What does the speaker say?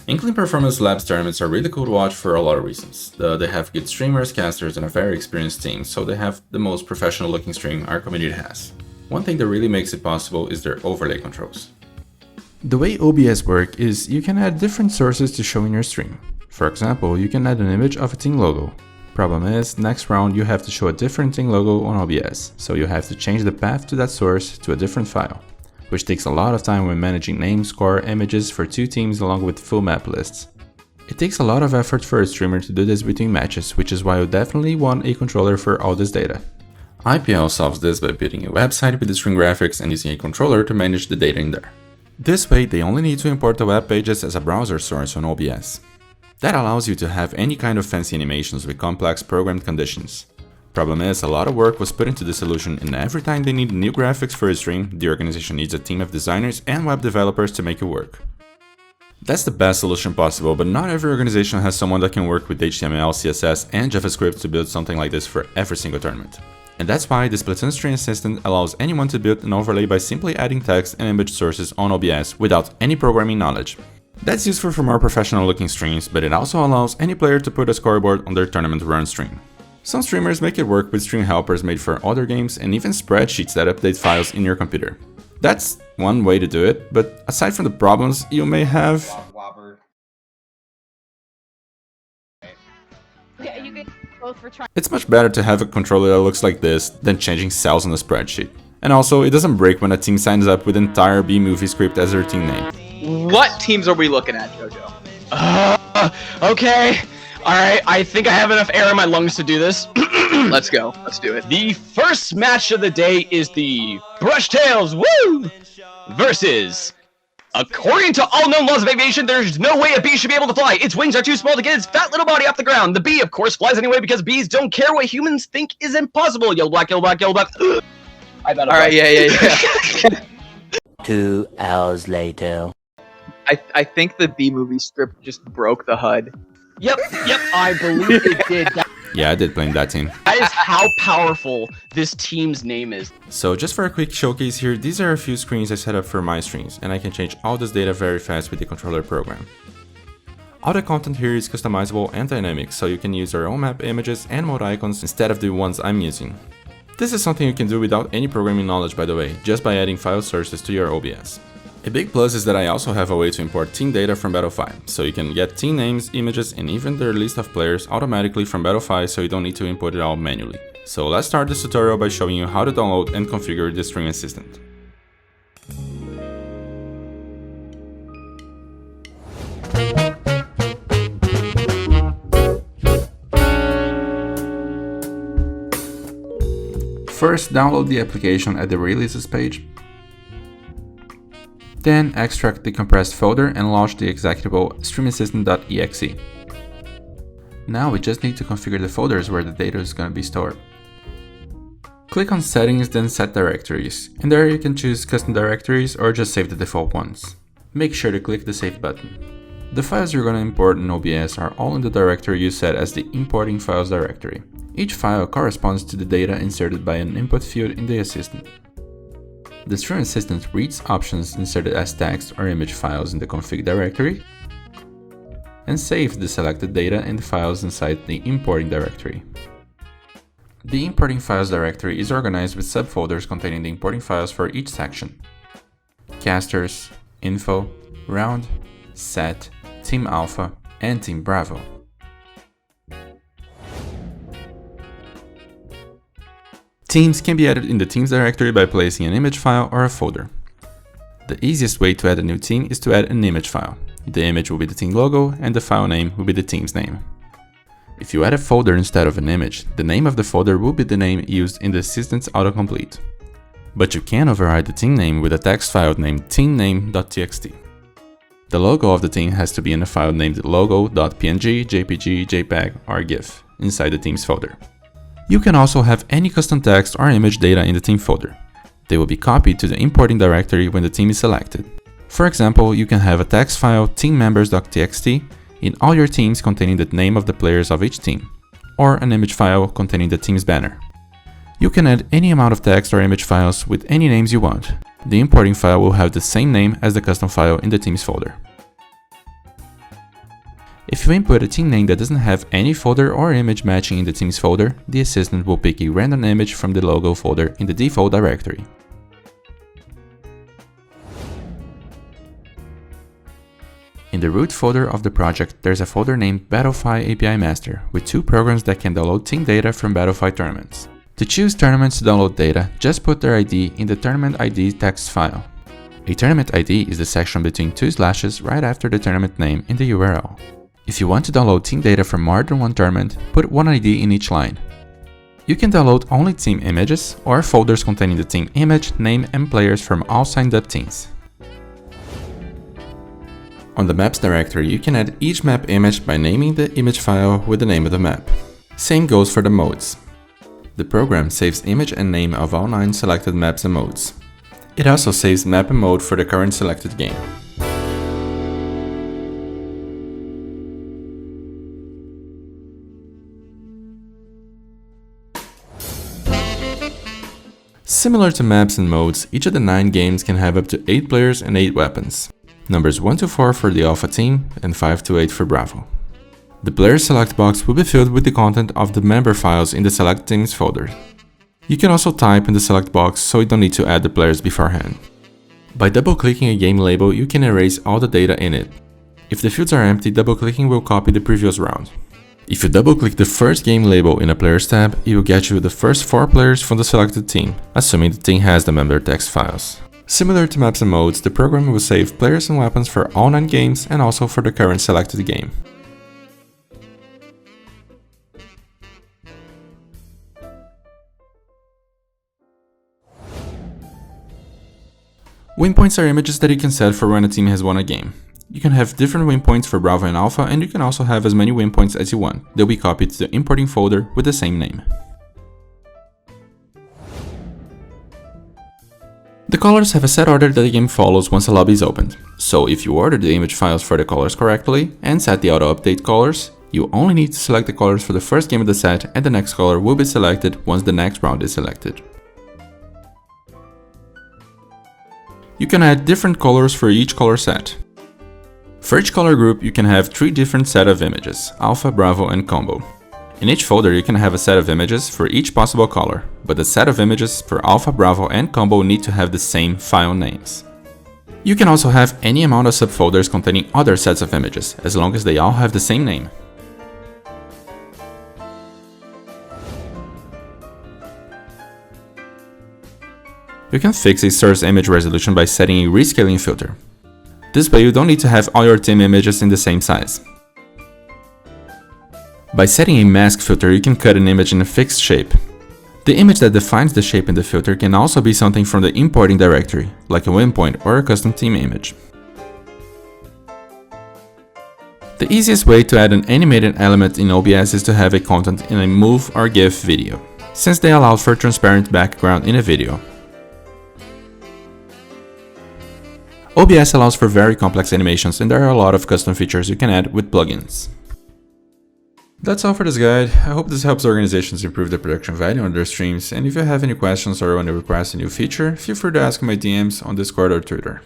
Inkling Performance Labs tournaments are really cool to watch for a lot of reasons. They have good streamers, casters, and a very experienced team, so they have the most professional looking stream our community has. One thing that really makes it possible is their overlay controls. The way OBS work is you can add different sources to show in your stream. For example, you can add an image of a team logo. Problem is, next round you have to show a different team logo on OBS, so you have to change the path to that source to a different file, which takes a lot of time when managing name, score, images for two teams along with full map lists. It takes a lot of effort for a streamer to do this between matches, which is why you definitely want a controller for all this data. IPL solves this by building a website with the stream graphics and using a controller to manage the data in there. This way they only need to import the web pages as a browser source on OBS. That allows you to have any kind of fancy animations with complex programmed conditions. Problem is, a lot of work was put into the solution, and every time they need new graphics for a stream, the organization needs a team of designers and web developers to make it work. That's the best solution possible, but not every organization has someone that can work with HTML, CSS, and JavaScript to build something like this for every single tournament. And that's why the Splatoon Stream Assistant allows anyone to build an overlay by simply adding text and image sources on OBS without any programming knowledge. That's useful for more professional looking streams, but it also allows any player to put a scoreboard on their tournament run stream. Some streamers make it work with stream helpers made for other games and even spreadsheets that update files in your computer. That's one way to do it, but aside from the problems you may have... It's much better to have a controller that looks like this than changing cells on a spreadsheet. And also, it doesn't break when a team signs up with entire B-movie script as their team name. What teams are we looking at, Jojo? Okay. Alright, I think I have enough air in my lungs to do this. Let's go. Let's do it. The first match of the day is the Brushtails, woo! Versus... According to all known laws of aviation, there's no way a bee should be able to fly. Its wings are too small to get its fat little body off the ground. The bee, of course, flies anyway because bees don't care what humans think is impossible. Yellow, black, yellow, black, yellow, black. Alright, yeah. 2 hours later. I think the B-movie script just broke the HUD. Yep, I believe it did. Yeah, I did play in that team. That is how powerful this team's name is. So just for a quick showcase here, these are a few screens I set up for my streams, and I can change all this data very fast with the controller program. All the content here is customizable and dynamic, so you can use your own map images and mode icons instead of the ones I'm using. This is something you can do without any programming knowledge, by the way, just by adding file sources to your OBS. A big plus is that I also have a way to import team data from Battlefy, so you can get team names, images, and even their list of players automatically from Battlefy, so you don't need to import it all manually. So let's start this tutorial by showing you how to download and configure the Stream Assistant. First, download the application at the releases page. Then extract the compressed folder and launch the executable streamassistant.exe. Now we just need to configure the folders where the data is going to be stored. Click on Settings, then Set Directories, and there you can choose custom directories or just save the default ones. Make sure to click the Save button. The files you're going to import in OBS are all in the directory you set as the Importing Files directory. Each file corresponds to the data inserted by an input field in the assistant. The Stream Assistant reads options inserted as text or image files in the config directory and saves the selected data in the files inside the importing directory. The Importing Files directory is organized with subfolders containing the importing files for each section: Casters, Info, Round, Set, Team Alpha, and Team Bravo. Teams can be added in the Teams directory by placing an image file or a folder. The easiest way to add a new team is to add an image file. The image will be the team logo and the file name will be the team's name. If you add a folder instead of an image, the name of the folder will be the name used in the assistant's autocomplete. But you can override the team name with a text file named teamname.txt. The logo of the team has to be in a file named logo.png, jpg, jpeg, or gif inside the team's folder. You can also have any custom text or image data in the team folder. They will be copied to the importing directory when the team is selected. For example, you can have a text file teammembers.txt in all your teams containing the name of the players of each team, or an image file containing the team's banner. You can add any amount of text or image files with any names you want. The importing file will have the same name as the custom file in the teams folder. If you input a team name that doesn't have any folder or image matching in the teams folder, the assistant will pick a random image from the logo folder in the default directory. In the root folder of the project, there's a folder named Battlefy API Master with 2 programs that can download team data from Battlefy tournaments. To choose tournaments to download data, just put their ID in the tournament ID text file. A tournament ID is the section between 2 slashes right after the tournament name in the URL. If you want to download team data from more than one tournament, put one ID in each line. You can download only team images or folders containing the team image, name and players from all signed up teams. On the maps directory, you can add each map image by naming the image file with the name of the map. Same goes for the modes. The program saves image and name of all 9 selected maps and modes. It also saves map and mode for the current selected game. Similar to maps and modes, each of the 9 games can have up to 8 players and 8 weapons. Numbers 1 to 4 for the Alpha team and 5 to 8 for Bravo. The player select box will be filled with the content of the member files in the select teams folder. You can also type in the select box so you don't need to add the players beforehand. By double-clicking a game label, you can erase all the data in it. If the fields are empty, double-clicking will copy the previous round. If you double-click the first game label in a Players tab, it will get you the first 4 players from the selected team, assuming the team has the member text files. Similar to maps and modes, the program will save players and weapons for all 9 games and also for the current selected game. Winpoints are images that you can set for when a team has won a game. You can have different winpoints for Bravo and Alpha, and you can also have as many winpoints as you want. They'll be copied to the importing folder with the same name. The colors have a set order that the game follows once a lobby is opened. So if you order the image files for the colors correctly and set the auto-update colors, you only need to select the colors for the first game of the set, and the next color will be selected once the next round is selected. You can add different colors for each color set. For each color group, you can have 3 different sets of images, Alpha, Bravo, and Combo. In each folder, you can have a set of images for each possible color, but the set of images for Alpha, Bravo, and Combo need to have the same file names. You can also have any amount of subfolders containing other sets of images, as long as they all have the same name. You can fix a source image resolution by setting a rescaling filter. This way you don't need to have all your team images in the same size. By setting a mask filter, you can cut an image in a fixed shape. The image that defines the shape in the filter can also be something from the importing directory, like a Winpoint or a custom team image. The easiest way to add an animated element in OBS is to have a content in a move or GIF video, since they allow for transparent background in a video. OBS allows for very complex animations, and there are a lot of custom features you can add with plugins. That's all for this guide. I hope this helps organizations improve the production value on their streams, and if you have any questions or want to request a new feature, feel free to ask in my DMs on Discord or Twitter.